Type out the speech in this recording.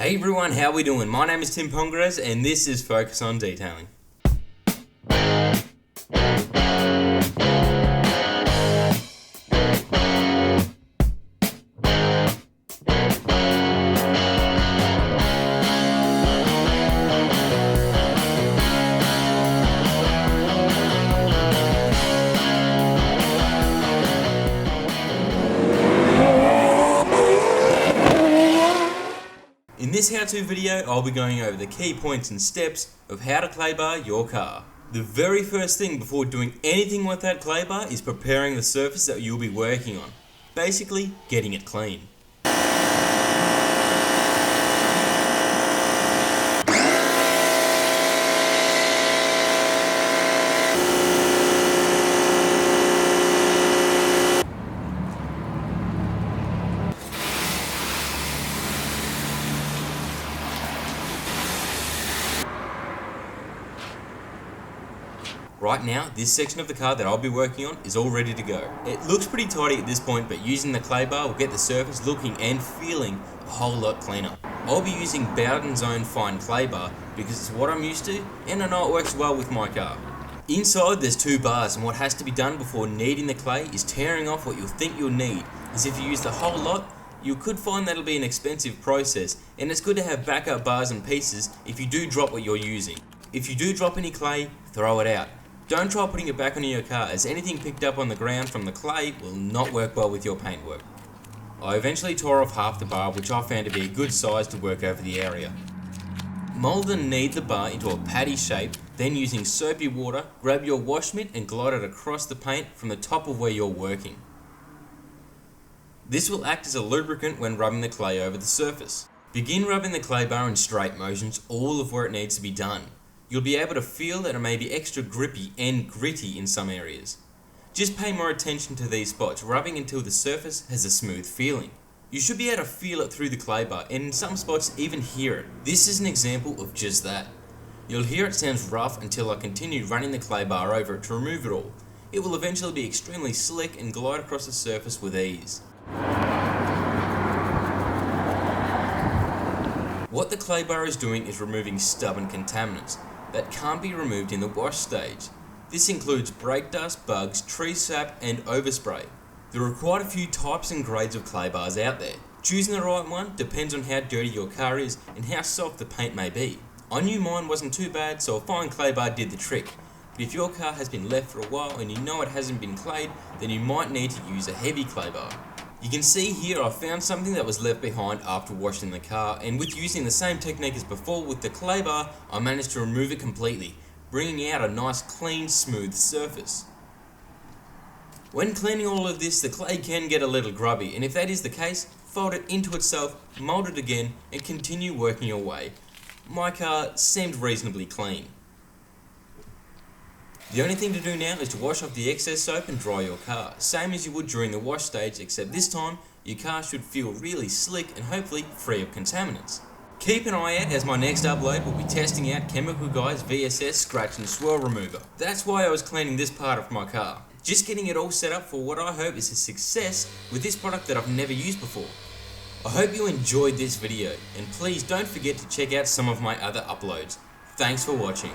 Hey everyone, how we doing? My name is Tim Pongrez and this is Focus on Detailing. In this how-to video, I'll be going over the key points and steps of how to clay bar your car. The very first thing before doing anything with that clay bar is preparing the surface that you'll be working on. Basically, getting it clean. Right now, this section of the car that I'll be working on is all ready to go. It looks pretty tidy at this point, but using the clay bar will get the surface looking and feeling a whole lot cleaner. I'll be using Bowden's own fine clay bar because it's what I'm used to and I know it works well with my car. Inside there's two bars, and what has to be done before kneading the clay is tearing off what you'll think you'll need, as if you use the whole lot, you could find that'll be an expensive process, and it's good to have backup bars and pieces if you do drop what you're using. If you do drop any clay, throw it out. Don't try putting it back onto your car, as anything picked up on the ground from the clay will not work well with your paintwork. I eventually tore off half the bar, which I found to be a good size to work over the area. Mold and knead the bar into a patty shape, then using soapy water, grab your wash mitt and glide it across the paint from the top of where you're working. This will act as a lubricant when rubbing the clay over the surface. Begin rubbing the clay bar in straight motions all of where it needs to be done. You'll be able to feel that it may be extra grippy and gritty in some areas. Just pay more attention to these spots, rubbing until the surface has a smooth feeling. You should be able to feel it through the clay bar, and in some spots even hear it. This is an example of just that. You'll hear it sounds rough until I continue running the clay bar over it to remove it all. It will eventually be extremely slick and glide across the surface with ease. What the clay bar is doing is removing stubborn contaminants that can't be removed in the wash stage. This includes brake dust, bugs, tree sap and overspray. There are quite a few types and grades of clay bars out there. Choosing the right one depends on how dirty your car is and how soft the paint may be. I knew mine wasn't too bad, so a fine clay bar did the trick. But if your car has been left for a while and you know it hasn't been clayed, then you might need to use a heavy clay bar. You can see here I found something that was left behind after washing the car, and with using the same technique as before with the clay bar, I managed to remove it completely, bringing out a nice clean smooth surface. When cleaning all of this, the clay can get a little grubby, and if that is the case, fold it into itself, mold it again and continue working your way. My car seemed reasonably clean. The only thing to do now is to wash off the excess soap and dry your car, same as you would during the wash stage, except this time your car should feel really slick and hopefully free of contaminants. Keep an eye out, as my next upload will be testing out Chemical Guy's VSS Scratch and Swirl Remover. That's why I was cleaning this part of my car. Just getting it all set up for what I hope is a success with this product that I've never used before. I hope you enjoyed this video, and please don't forget to check out some of my other uploads. Thanks for watching.